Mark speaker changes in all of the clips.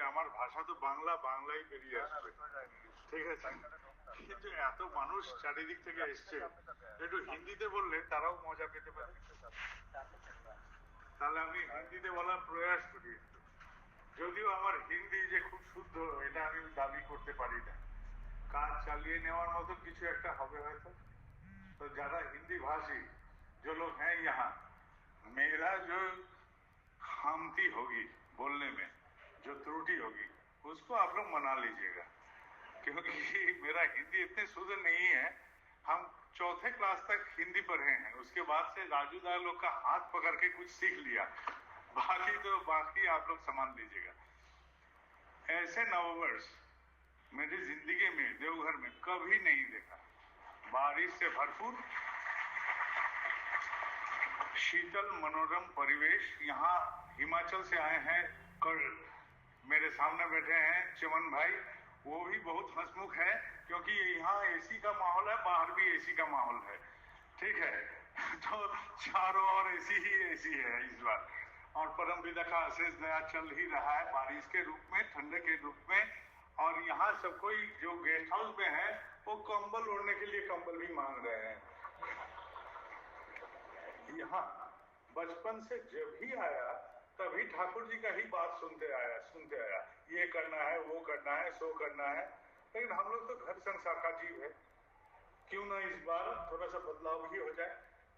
Speaker 1: আমার ভাষা তো বাংলা, বাংলাই বেরিয়ে আসবে, ঠিক আছে। কিন্তু এত মানুষ চারিদিক থেকে এসছে, একটু হিন্দিতে বললে তারাও মজা পেতে পারে। তাহলে আমি হিন্দিতে বলার প্রয়াস করি। যদিও আমার হিন্দি যে খুব শুদ্ধ এটা আমি দাবি করতে পারি না, কাজ চালিয়ে নেওয়ার মতো কিছু একটা হবে হয়তো। तो ज्यादा हिंदी भाषी जो लोग हैं यहाँ, मेरा जो खामती होगी बोलने में, जो त्रुटि होगी, उसको आप लोग मना लीजिएगा, क्योंकि मेरा हिंदी इतने शुद्ध नहीं है। हम चौथे क्लास तक हिंदी पढ़े हैं, उसके बाद से राजूदार लोग का हाथ पकड़ के कुछ सीख लिया, बाकी आप लोग संभाल लीजिएगा। ऐसे नववर्ष मेरी जिंदगी में देवघर में कभी नहीं देखा। बारिश से भरपूर, शीतल मनोरम परिवेश। यहाँ हिमाचल से आए हैं, मेरे सामने बैठे हैं चमन भाई, वो भी बहुत हंसमुख है, क्योंकि यहाँ एसी का माहौल है, बाहर भी एसी का माहौल है, ठीक है। तो चारों ओर एसी ही एसी है इस बार, और परम पिता का अशेष दया चल ही रहा है बारिश के रूप में, ठंडे के रूप में। और यहाँ सब कोई जो गेस्ट हाउस में है वो कंबल ओढ़ने के लिए कंबल भी मांग रहे हैं। यहाँ बचपन से जब भी आया तभी ठाकुर जी का ही बात सुनते आया, ये करना है, वो करना है, सो करना है। लेकिन हम लोग तो घर संसार का जीव है, क्यों ना इस बार थोड़ा सा बदलाव भी हो जाए।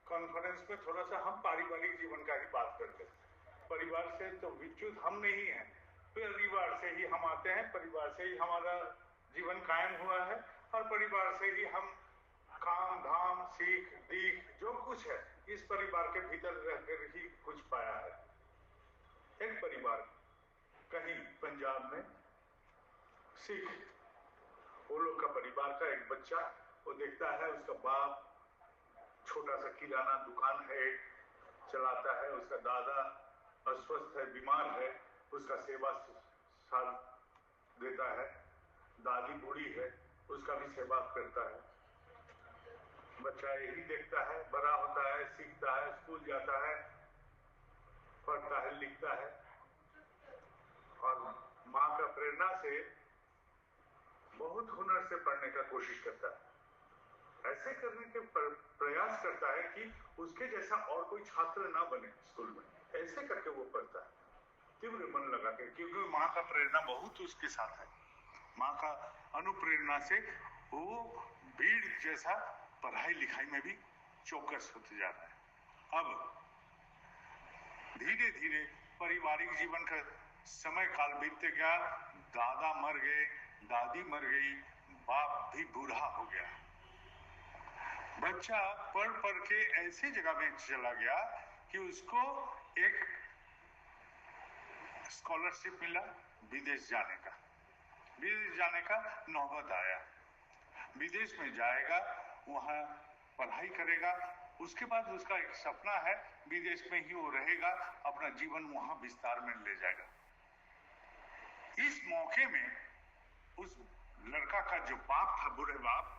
Speaker 1: कॉन्फ्रेंस में थोड़ा सा हम पारिवारिक जीवन का ही बात करते हैं। परिवार से तो विच्युत हम नहीं है, परिवार से ही हम आते हैं, परिवार से ही हमारा जीवन कायम हुआ है, और परिवार से ही हम काम धाम सीख दीख जो कुछ है इस परिवार के भीतर रहकर ही कुछ पाया है। एक परिवार कहीं पंजाब में सिख, वो लोग का परिवार का एक बच्चा, वो देखता है उसका बाप छोटा सा किराना दुकान है चलाता है, उसका दादा अस्वस्थ है, बीमार है, उसका सेवा साथ देता है, दादी बूढ़ी है, उसका भी सेवा करता है। बच्चा यही देखता है, बड़ा होता है, सीखता है, स्कूल जाता है, पढ़ता है, लिखता है, और माँ का प्रेरणा से बहुत हुनर से पढ़ने का कोशिश करता है। ऐसे करने के प्रयास करता है कि उसके जैसा और कोई छात्र ना बने स्कूल में, ऐसे करके वो पढ़ता है तीव्र मन लगा के, क्योंकि माँ का प्रेरणा बहुत उसके साथ है। माँ का अनुप्रेरणा से वो भीड़ जैसा पढ़ाई लिखाई में भी चौकस होते जा रहा है। अब धीरे धीरे पारिवारिक जीवन का समय काल बीतते गया, दादा मर गए, दादी मर गई, बाप भी बूढ़ा हो गया। बच्चा पढ़ के ऐसी जगह में चला गया कि उसको एक स्कॉलरशिप मिला विदेश जाने का। विदेश जाने का नौबत आया, विदेश में जाएगा, वहां पढ़ाई करेगा, उसके बाद उसका एक सपना है विदेश में ही वो रहेगा, अपना जीवन वहां विस्तार में ले जाएगा। इस मौके में उस लड़का का जो बाप था, बूढ़े बाप,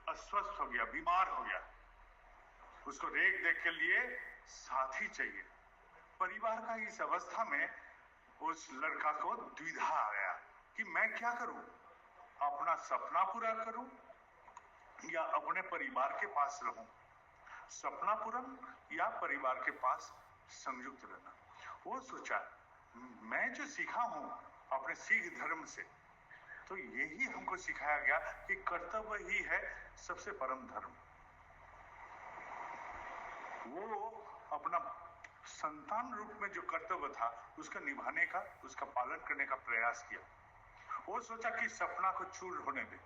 Speaker 1: अस्वस्थ हो गया, बीमार हो गया। उसको देख देख के लिए साथी चाहिए। परिवार का इस अवस्था में उस लड़का को द्विधा आया कि मैं क्या करूं, अपना सपना पूरा करूं या अपने परिवार के पास रहूं। सपना पूरा या परिवार के पास संयुक्त रहना। वो सोचा मैं जो सीखा हूं अपने सिख धर्म से, तो यही हमको सिखाया गया कि कर्तव्य ही है सबसे परम धर्म। वो अपना संतान रूप में जो कर्तव्य था उसका निभाने का, उसका पालन करने का प्रयास किया। वो सोचा कि सपना को चूर होने दे।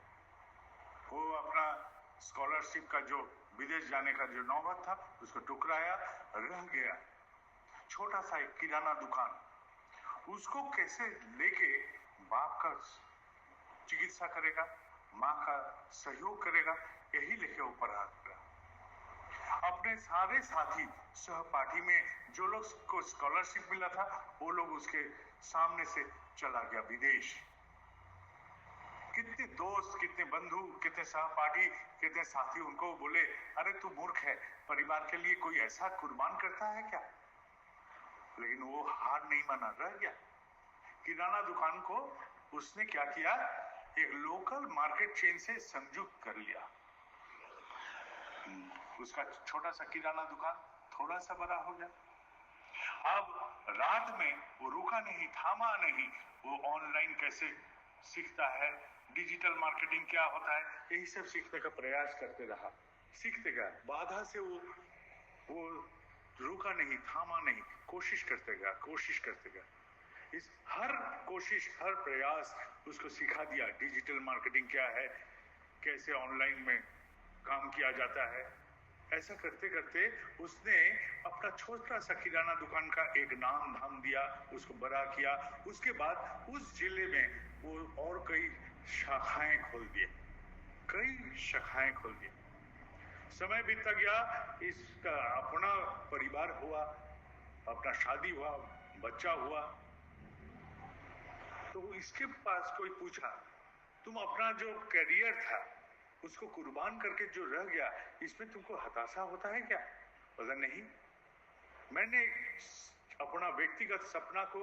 Speaker 1: वो अपना स्कॉलरशिप का जो विदेश जाने का जो नौबत था उसको टुकराया, रह गया। छोटा सा एक किराना दुकान, उसको कैसे लेके बाप का चिकित्सा करेगा, माँ का सहयोग करेगा, यही लेके ऊपर आ गया। अपने सारे साथी सहपाठी में जो लोग को स्कॉलरशिप मिला था वो लोग उसके सामने से चला गया विदेश। कितने दोस्त, कितने बंधु, कितने सहपाठी, कितने साथी उनको बोले अरे तू मूर्ख है, परिवार के लिए कोई ऐसा कुर्बान करता है क्या? लेकिन वो हार नहीं माना, रह गया। किराना दुकान को उसने क्या किया, एक लोकल मार्केट चेन से संयुक्त कर लिया। उसका छोटा सा किराना दुकान थोड़ा सा बड़ा हो गया। अब रात में वो रुका नहीं, थामा नहीं, वो ऑनलाइन कैसे सीखता है, डिजिटल मार्केटिंग क्या होता है, यही सब सीखने का प्रयास करते रहा। सीखते गया, बाधा से वो रुका नहीं, थामा नहीं, कोशिश करते गया। इस हर कोशिश, हर प्रयास उसको सिखा दिया डिजिटल मार्केटिंग क्या है, कैसे ऑनलाइन में काम किया जाता है। ऐसा करते करते उसने अपना छोटा सा किराना दुकान का एक नाम धाम दिया, उसको बड़ा किया। उसके बाद उस जिले में वो और कई शाखाएं खोल दिए। समय बीतता गया, इसका अपना परिवार हुआ, अपना शादी हुआ, बच्चा हुआ। तो इसके पास कोई पूछा, तुम अपना जो करियर था उसको कुर्बान करके जो रह गया, इसमें तुमको हताशा होता है क्या? बोला नहीं, मैंने अपना व्यक्तिगत सपना को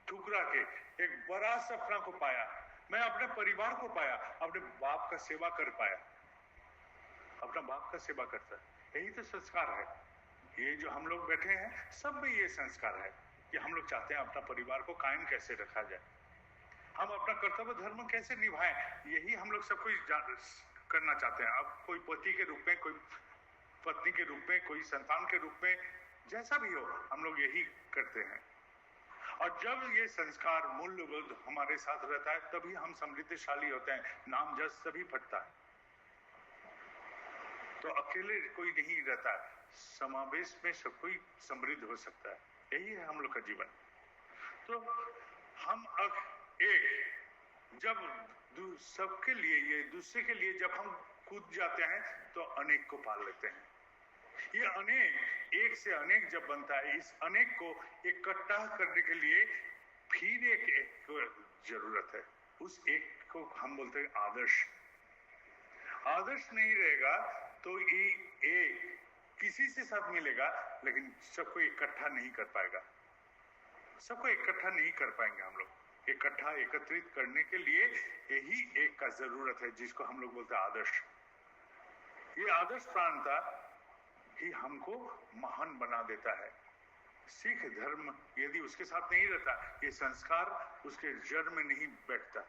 Speaker 1: ठुकरा के एक बड़ा सपना को पाया। मैं अपने परिवार को पाया, अपने बाप का सेवा कर पाया, अपना बाप का सेवा करता। यही तो संस्कार है। ये जो हम लोग बैठे हैं सब में ये संस्कार है कि हम लोग चाहते हैं अपना परिवार को कायम कैसे रखा जाए, हम अपना कर्तव्य धर्म कैसे निभाएं, यही हम लोग सब कुछ करना चाहते हैं। अब कोई पति के रूप में, कोई पत्नी के रूप में, कोई संतान के रूप में, जैसा भी हो, हम लोग यही करते हैं। और जब ये संस्कार मूल्यबोध हमारे साथ रहता है तभी हम समृद्धशाली होते हैं, नाम जस तभी फटता है। तो अकेले कोई नहीं रहता है, समावेश में सब कोई समृद्ध हो सकता है। यही है हम लोग का जीवन। तो हम एक जब सबके लिए, ये दूसरे के लिए जब हम कूद जाते हैं तो अनेक को पाल लेते हैं। ये अनेक, एक से अनेक जब बनता है, इस अनेक को इकट्ठा करने के लिए फिर एक जरूरत है। उस एक को हम बोलते हैं आदर्श। आदर्श नहीं रहेगा तो ये एक किसी से साथ मिलेगा लेकिन सबको इकट्ठा नहीं कर पाएगा, सबको इकट्ठा नहीं कर पाएंगे हम लोग। इकट्ठा एकत्रित करने के लिए यही एक का जरूरत है, जिसको हम लोग बोलते हैं आदर्श। ये आदर्श प्राणता ही हमको महान बना देता है। सिख धर्म यदि उसके साथ नहीं रहता, ये संस्कार उसके जड़ में नहीं बैठता।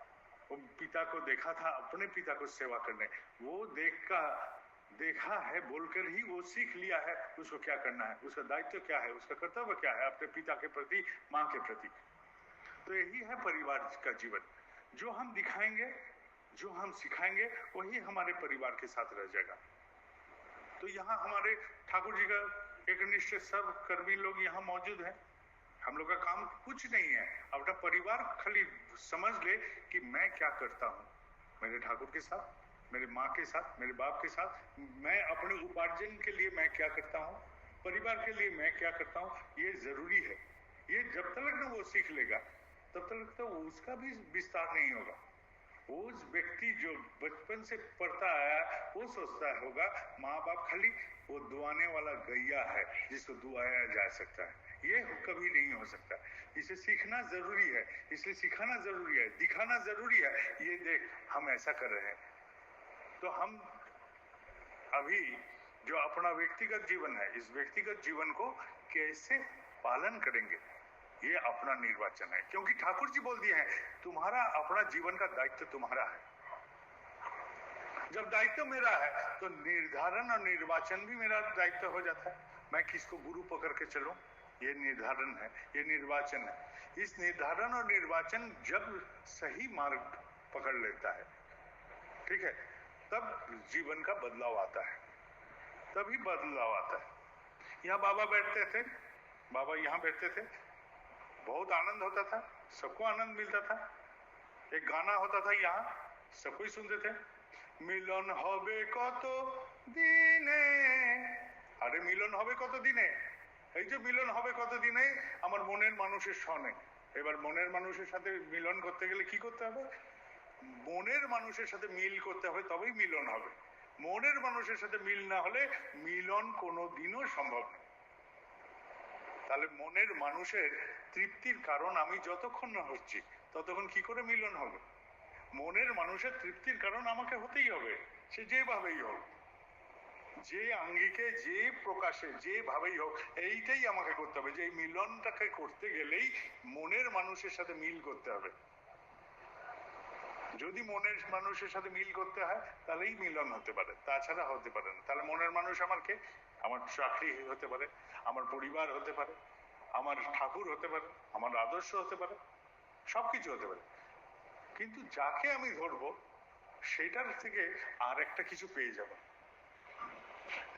Speaker 1: वो पिता को देखा था, अपने पिता को सेवा करने, वो देखा है बोलकर ही वो सीख लिया है उसको क्या करना है, उसका दायित्व क्या है, उसका कर्तव्य क्या है अपने पिता के प्रति, माँ के प्रति। तो यही है परिवार का जीवन। जो हम दिखाएंगे, जो हम सिखाएंगे, वही हमारे परिवार के साथ रह जाएगा। तो यहाँ हमारे ठाकुर जी का एक निश्चित सब कर्मी लोग यहाँ मौजूद हैं। हम लोग का काम कुछ नहीं है, अपना परिवार खाली समझ ले कि मैं क्या करता हूँ मेरे ठाकुर के साथ, मेरे माँ के साथ, मेरे बाप के साथ, मैं अपने उपार्जन के लिए मैं क्या करता हूँ, परिवार के लिए मैं क्या करता हूँ, ये जरूरी है। ये जब तक ना वो सीख लेगा तब तक तो उसका भी विस्तार नहीं होगा। उस व्यक्ति जो बचपन से पढ़ता आया वो सोचता होगा माँ बाप खाली वो दुआने वाला गैया है जिसको दुआया जा सकता है, ये कभी नहीं हो सकता। इसे सीखना जरूरी है, इसलिए सिखाना जरूरी है, दिखाना जरूरी है। ये देख हम ऐसा कर रहे हैं। तो हम अभी जो अपना व्यक्तिगत जीवन है, इस व्यक्तिगत जीवन को कैसे पालन करेंगे, ये अपना निर्वाचन है। क्योंकि ठाकुर जी बोल दिए हैं तुम्हारा अपना जीवन का दायित्व तुम्हारा है। जब दायित्व मेरा है तो निर्धारण और निर्वाचन भी मेरा दायित्व हो जाता है। मैं किसको गुरु पकड़ के चलूं, ये निर्धारण है, ये निर्वाचन है। इस निर्धारण और निर्वाचन जब सही मार्ग पकड़ लेता है, ठीक है, तब जीवन का बदलाव आता है, तभी बदलाव आता है। यहाँ बाबा बैठते थे, बाबा यहाँ बैठते थे, बहुत आनंद होता था, सबको आनंद मिलता था। एक गाना होता था यहाँ, सबको ही सुनते थे, मिलन होबे कत दिने। अरे मिलन होबे कत दिने, এই যে মিলন হবে কতদিনে আমার মনের মানুষের সনে। এবার মনের মানুষের সাথে মিলন করতে গেলে কি করতে হবে, মনের মানুষের সাথে মিল করতে হবে, তবেই মিলন হবে। মনের মানুষের সাথে মিল না হলে মিলন কোনোদিনও সম্ভব নয়। তাহলে মনের মানুষের তৃপ্তির কারণ আমি যতক্ষণ না হচ্ছি ততক্ষণ কি করে মিলন হবে? মনের মানুষের তৃপ্তির কারণ আমাকে হতেই হবে, সে যেভাবেই হোক, যে আঙ্গিকে, যে প্রকাশে, যেভাবেই হোক, এইটাই আমাকে করতে হবে। যে এই মিলনটাকে করতে গেলেই মনের মানুষের সাথে মিল করতে হবে। যদি মনের মানুষের সাথে মিল করতে হয় তাহলেই মিলন হতে পারে, তাছাড়া হতে পারে না। তাহলে মনের মানুষ আমার কে? আমার চাকরি হতে পারে, আমার পরিবার হতে পারে, আমার ঠাকুর হতে পারে, আমার আদর্শ হতে পারে, সবকিছু হতে পারে। কিন্তু যাকে আমি ধরবো সেটার থেকে আর একটা কিছু পেয়ে যাব।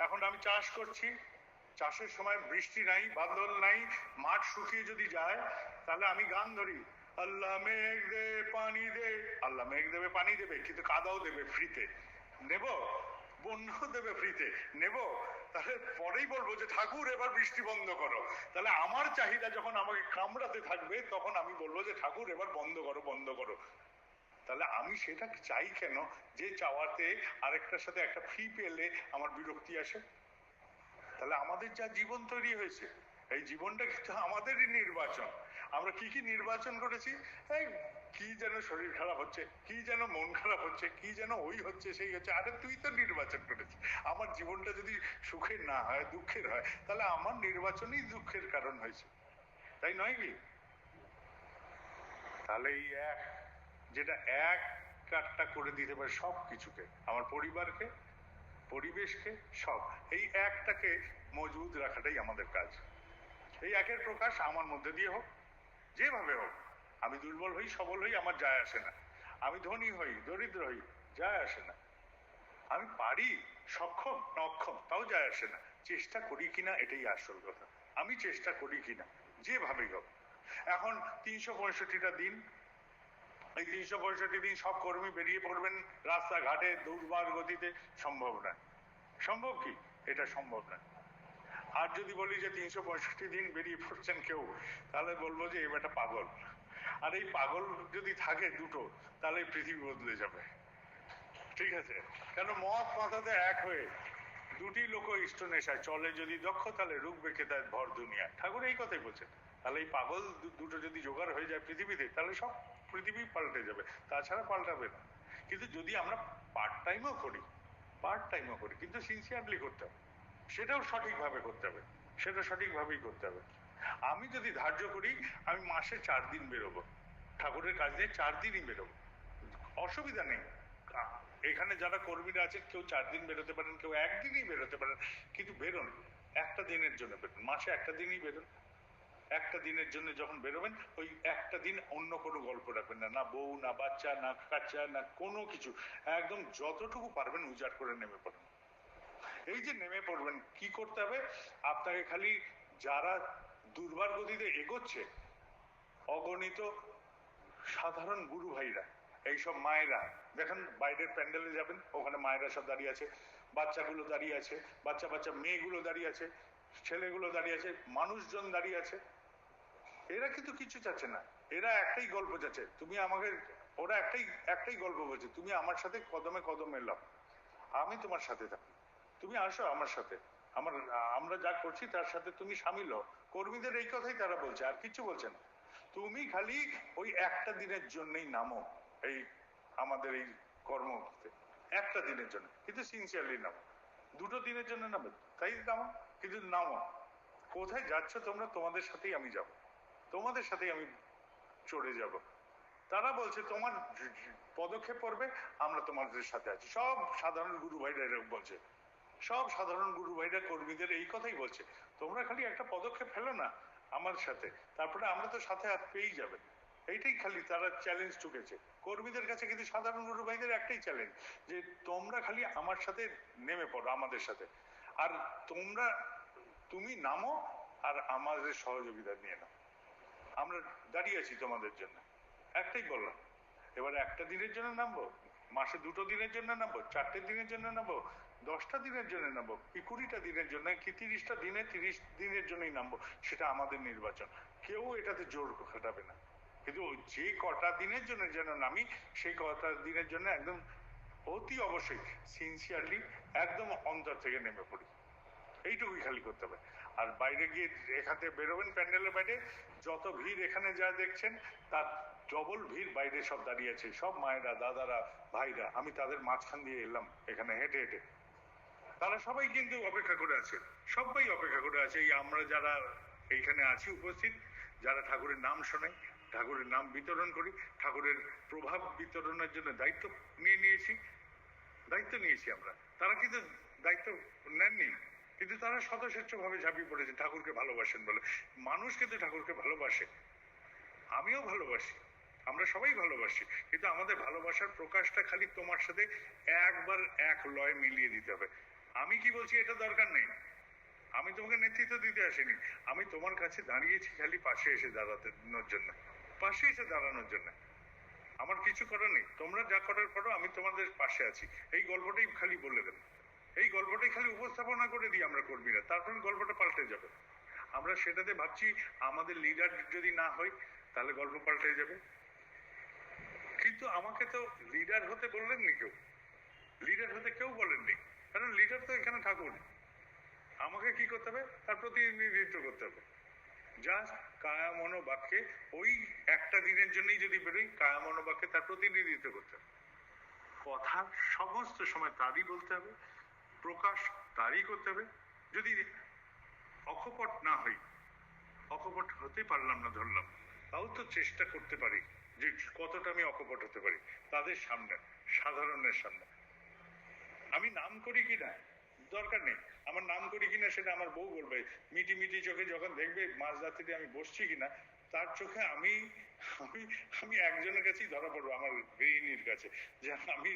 Speaker 1: এখন আমি চাষ করছি, চাষের সময় বৃষ্টি নাই, বাদল নাই, মাঠ শুকিয়ে যদি যায়, তাহলে আমি গান ধরি, আল্লাহ মেঘ দে পানি দে। আল্লাহ মেঘ দেবে, পানি দেবে, কিন্তু কাদাও দেবে ফ্রিতে, নেব? বন্যাও দেবে ফ্রিতে, নেব? তাহলে পরেই বলবো যে ঠাকুর এবার বৃষ্টি বন্ধ করো। তাহলে আমার চাহিদা যখন আমাকে কামড়াতে থাকবে তখন আমি বলবো যে ঠাকুর এবার বন্ধ করো, বন্ধ করো। তাহলে আমি সেটা চাই কেন? যে চাওয়াতে আরেকটার সাথে একটা ফ্রি পেলে আমার বিরক্তি আসে। তাহলে আমাদের যা জীবন তৈরি হয়েছে, এই জীবনটা কিন্তু আমাদেরই নির্বাচন। আমরা কি কি নির্বাচন করেছি? এই কি যেন শরীর খারাপ হচ্ছে, কি যেন মন খারাপ হচ্ছে, কি যেন ওই হচ্ছে সেই হচ্ছে। আরে তুই তো নির্বাচন করেছিস। আমার জীবনটা যদি সুখের না হয়, দুঃখের হয়, তাহলে আমার নির্বাচনই দুঃখের কারণ হয়েছে, তাই নয় কি? তাহলে এই এক, যেটা এক কাটটা করে দিতে পারে সব কিছুকে, আমার পরিবারকে, পরিবেশকে, সব, এই একটাকে মজবুত রাখাটাই আমাদের কাজ। এই একের প্রকাশ আমার মধ্যে দিয়ে হোক, যেভাবে হোক। আমি দুর্বল হই, সবল হই, আমার যায় আসে না। আমি ধনী হই, দরিদ্র হই, যায় আসে না। আমি পারি, সক্ষম না অক্ষম, তাও যায় আসে না। চেষ্টা করি কিনা এটাই আসল কথা। আমি চেষ্টা করি কিনা, যেভাবেই হোক। এখন 365টা দিন, এই 365 দিন সব কর্মী বেরিয়ে পড়বেন রাস্তাঘাটে দুর্বার গতিতে, সম্ভব না। সম্ভব কি? এটা সম্ভব না। আর যদি বলি যে 365 দিন বেরিয়ে পড়ছেন কেউ, তাহলে বলবো যে এই বেটা পাগল। আর এই পাগল যদি থাকে দুটো, তাহলে পৃথিবী বদলে যাবে। ঠিক আছে? কেন মদ মাথাতে এক হয়ে দুটি লোক ইষ্ট নেশায় চলে যদি দক্ষ, তাহলে রূপ বেঁকে দেয় ভর দুনিয়া। ঠাকুর এই কথাই বলছেন। তাহলে এই পাগল দুটো যদি জোগাড় হয়ে যায় পৃথিবীতে, তাহলে সব পৃথিবী পাল্টে যাবে, তাছাড়া পাল্টাবে না। কিন্তু যদি আমরা পার্ট টাইমও করি, পার্ট টাইমও করি, কিন্তু সিনসিয়ারলি করতে হবে, সেটাও সঠিকভাবে করতে হবে, সেটা সঠিকভাবেই করতে হবে। আমি যদি ধার্য করি আমি মাসে 4 দিন বেরোবো ঠাকুরের কাজ নিয়ে, 4 দিনই বেরোবো, অসুবিধা নেই। এখানে যারা কর্মীরা আছেন কেউ 4 দিন বেরোতে পারেন, কেউ একদিনই বেরোতে পারেন, কিন্তু বেরোন, একটা দিনের জন্য বেরোন, মাসে একটা দিনই বেরোন। একটা দিনের জন্য যখন বেরোবেন, ওই একটা দিন অন্য কোনো গল্প রাখবেন না, না বউ, না বাচ্চা, না কাচ্চা, না কোনো কিছু। একদম যতটুকু পারবেন উজাড় করে নেমে পড়েন। এই যে নেমে পড়বেন, কি করতে হবে? আপনাকে খালি, যারা দুর্বার গতিতে এগোচ্ছে, অগণিত সাধারণ গুরু ভাইরা, এইসব মায়েরা, দেখেন বাইরের প্যান্ডেলে যাবেন, ওখানে মায়েরা সব দাঁড়িয়ে আছে, বাচ্চাগুলো দাঁড়িয়ে আছে, বাচ্চা বাচ্চা মেয়েগুলো দাঁড়িয়ে আছে, ছেলেগুলো দাঁড়িয়ে আছে, মানুষজন দাঁড়িয়ে আছে। এরা কিন্তু কিছু চাচ্ছে না, এরা একটাই গল্প চাচ্ছে, তুমি আমাকে, ওরা একটাই গল্প বলছে, তুমি আমার সাথে কদমে কদম এলাম, আমি তোমার সাথে থাকি, তুমি আসো আমার সাথে, আমরা যা করছি তার সাথে তুমি সামিল হও। কর্মীদের এই কথাই তারা বলছে, আর কিছু বলছে না। তুমি খালি ওই একটা দিনের জন্যই নামো এই আমাদের এই কর্মতে, একটা দিনের জন্য, কিন্তু সিনসিয়ারলি নামো। 2টো দিনের জন্য নামো, তাই নামো, কিন্তু নামো। কোথায় যাচ্ছ তোমরা? তোমাদের সাথেই আমি যাব, তোমাদের সাথেই আমি চড়ে যাব। তারা বলছে তোমার পদক্ষেপ পড়বে, আমরা তোমাদের সাথে আছি। সব সাধারণ গুরু ভাইরা এরকম বলছে, সব সাধারণ গুরু ভাইরা কর্মীদের এই কথাই বলছে, তোমরা খালি একটা পদক্ষেপ ফেলো না আমার সাথে, তারপরে আমরা তো সাথে হাত পেয়েই যাবে। এইটাই খালি তারা চ্যালেঞ্জ ঠুকেছে কর্মীদের কাছে। কিন্তু সাধারণ গুরু ভাইদের একটাই চ্যালেঞ্জ, যে তোমরা খালি আমার সাথে নেমে পড়ো, আমাদের সাথে, আর তুমি নামো আর আমাদের সহযোগিতা নিয়ে নাও, আমরা দাঁড়িয়ে আছি তোমাদের জন্য। একটাই বললাম। এবার একটা দিনের জন্য নামবো, মাসে 2টো দিনের জন্য নামবো, 4টে দিনের জন্য নামবো, 10টা দিনের জন্য নামবো, কি 20টা দিনের জন্য, কি 30টা দিনে 30 দিনের জন্যই নামবো, সেটা আমাদের নির্বাচন। কেউ এটাতে জোর খাটাবে না। কিন্তু যে কটা দিনের জন্য যেন নামি, সেই কটা দিনের জন্য একদম অতি অবশ্যই সিনসিয়ারলি একদম অন্তর থেকে নেমে পড়ি, এইটুকুই খালি করতে হবে। আর বাইরে গিয়ে এখানে বেরোবেন প্যান্ডেলের বাইরে, যত ভিড় এখানে যা দেখছেন তার ডবল ভিড় বাইরে সব দাঁড়িয়ে আছে, সব মায়েরা, দাদারা, ভাইরা। আমি তাদের মাঝখান দিয়ে এলাম এখানে হেঁটে হেঁটে। তারা সবাই কিন্তু অপেক্ষা করে আছে, সবাই অপেক্ষা করে আছে। এই আমরা যারা এইখানে আছি উপস্থিত, যারা ঠাকুরের নাম শোনাই, ঠাকুরের নাম বিতরণ করি, ঠাকুরের প্রভাব বিতরণের জন্য দায়িত্ব নিয়েছি আমরা। তারা কিন্তু দায়িত্ব নেননি, কিন্তু তারা স্বতঃস্ফূর্তভাবে ঝাঁপিয়ে পড়েছে ঠাকুরকে ভালোবাসেন বলে। মানুষ কিন্তু ঠাকুরকে ভালোবাসে, আমিও ভালোবাসি, আমরা সবাই ভালোবাসি, কিন্তু আমাদের ভালোবাসার প্রকাশটা খালি তোমার সাথে একবার এক লয় মিলিয়ে দিতে হবে। আমি কি বলছি এটা দরকার নেই, আমি তোমাকে নেতৃত্ব দিতে আসিনি, আমি তোমার কাছে দাঁড়িয়েছি খালি পাশে এসে দাঁড়ানোর জন্য, পাশে এসে দাঁড়ানোর জন্য। আমার কিছু করার নেই, তোমরা যা করার করো, আমি তোমাদের পাশে আছি। এই গল্পটাই খালি বলে দেন, এই গল্পটাই খালি উপস্থাপনা করে দিই আমরা কর্মীরা, তারপরে গল্পটা পাল্টে যাবে। আমরা সেটাতে ভাবছি আমাদের লিডার যদি না হয় তাহলে গল্প পাল্টে যাবে। কিন্তু আমাকে তো লিডার হতে বললেননি কেউ, লিডার হতে কেউ বলেননি, কারণ লিডার তো এখানে ঠাকুর। আমাকে কি করতে হবে, তার প্রতিনিধিত্ব করতে হবে। জাস্ট কায়া মনোবাক্যে, ওই একটা দিনের জন্যই যদি বেরোই, কায়া মনোবাক্যে তার প্রতিনিধিত্ব করতে হবে। কথা সমস্ত সময় তারই বলতে হবে, প্রকাশ তারই করতে হবে। যদি অকপট না হই, অকপট হতে পারলাম না ধরলাম, তাও তো চেষ্টা করতে পারি যে কতটা আমি অকপট হতে পারি তাদের সামনে, সাধারণের সামনে। আমি নাম করি কিনা দরকার নেই, আমার নাম করি কিনা সেটা আমার বউ বলবে। মিটি মিটি চোখে যখন দেখবে মাঝরাত্রিতে আমি বসছি কিনা, তার চোখে আমি আমি আমি একজনের কাছেই ধরা পড়বো, আমার গৃহিণীর কাছে, যে আমি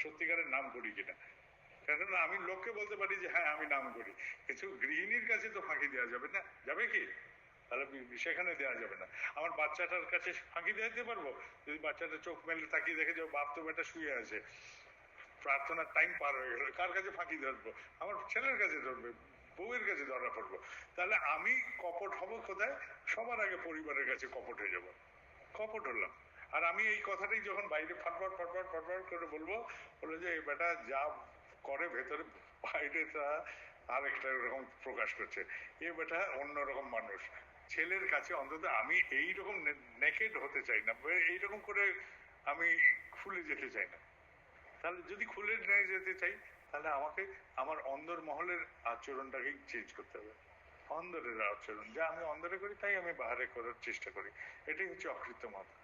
Speaker 1: সত্যিকারের নাম করি কিনা। কারণ আমি লোককে বলতে পারি যে হ্যাঁ আমি নাম করি, কিন্তু গৃহিণীর কাছে তো ফাঁকি দেওয়া যাবে না, যাবে কি? তাহলে সেখানে দেওয়া যাবে না। আমার বাচ্চাটার কাছে ফাঁকি দিতে পারবো? যদি বাচ্চাটা চোখ মেলে তাকিয়ে দেখে যে বাপ তো বেটা শুয়ে আছে, প্রার্থনার টাইম পার হয়ে গেল, কার কাছে ফাঁকি ধরবো? আমার ছেলের কাছে ধরবে, বউয়ের কাছে ধরা পড়বো। তাহলে আমি কপট হব কোথায়? সবার আগে পরিবারের কাছে কপট হয়ে যাব, কপট হলাম। আর আমি এই কথাটাই যখন বাইরে ফটফট ফটফট ফটফট করে বলবো, বলে যে এই বেটা যা করে ভেতরে, বাইরে তা আরেকটা রকম প্রকাশ করছে, এ বেটা অন্যরকম মানুষ। ছেলের কাছে অন্তত আমি এইরকম নেকেড হতে চাই না, এইরকম করে আমি খুলে যেতে চাই না। তাহলে যদি খুলে নিয়ে যেতে চাই, তাহলে আমাকে আমার অন্দর মহলের আচরণটাকেই চেঞ্জ করতে হবে। অন্দরের আচরণ যা আমি অন্দরে করি তাই আমি বাহারে করার চেষ্টা করি, এটাই হচ্ছে অকৃত্রিমতা।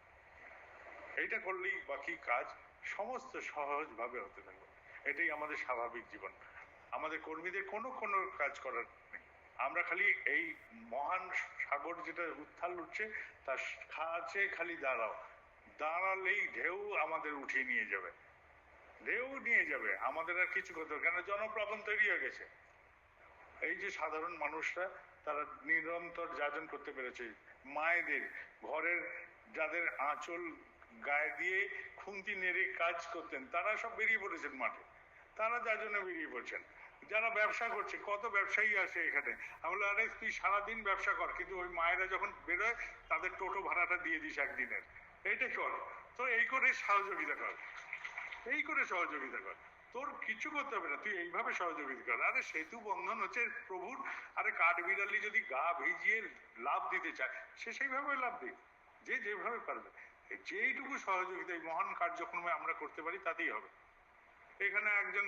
Speaker 1: এইটা করলেই বাকি কাজ সমস্ত সহজভাবে হতে থাকবে। এটাই আমাদের স্বাভাবিক জীবন। আমাদের কর্মীদের কোনো কাজ করার নেই, আমরা খালি এই মহান সাগর যেটা উত্থাল উঠছে তার কাছে খালি দাঁড়ালেই ঢেউ আমাদের উঠিয়ে নিয়ে যাবে, ঢেউ নিয়ে যাবে, আমাদের আর কিছু করতে হবে। কেন? জনপ্লাবন তৈরি হয়ে গেছে। এই যে সাধারণ মানুষরা তারা নিরন্তর যাজন করতে পেরেছে, মায়েদের ঘরের যাদের আঁচল গায়ে দিয়ে খুন্তি নেড়ে কাজ করতেন তারা সব বেরিয়ে পড়েছেন মাঠে, তারা যাজনে বেরিয়ে পড়ছেন। যারা ব্যবসা করছে, কত ব্যবসায়ী আসে এখানে, আমি বলি আরে তুই সারাদিন ব্যবসা কর, কিন্তু ওই মায়েরা যখন বেরোয় তাদের টোটো ভাড়াটা দিয়ে দিস একদিনের, এইটাই কর। তো এই করে সহযোগিতা কর, এই করে সহযোগিতা কর, তোর কিছু করতে হবে না, তুই এইভাবে সহযোগিতা কর। আরে সেতু বন্ধন হচ্ছে প্রভুর, আরে কাঠবিড়ালি যদি গা ভিজিয়ে লাভ দিতে চায় সে সেইভাবে লাভ দিক, যে যেভাবে পারবে। যেইটুকু সহযোগিতা এই মহান কার্যক্রমে আমরা করতে পারি তাতেই হবে। এখানে একজন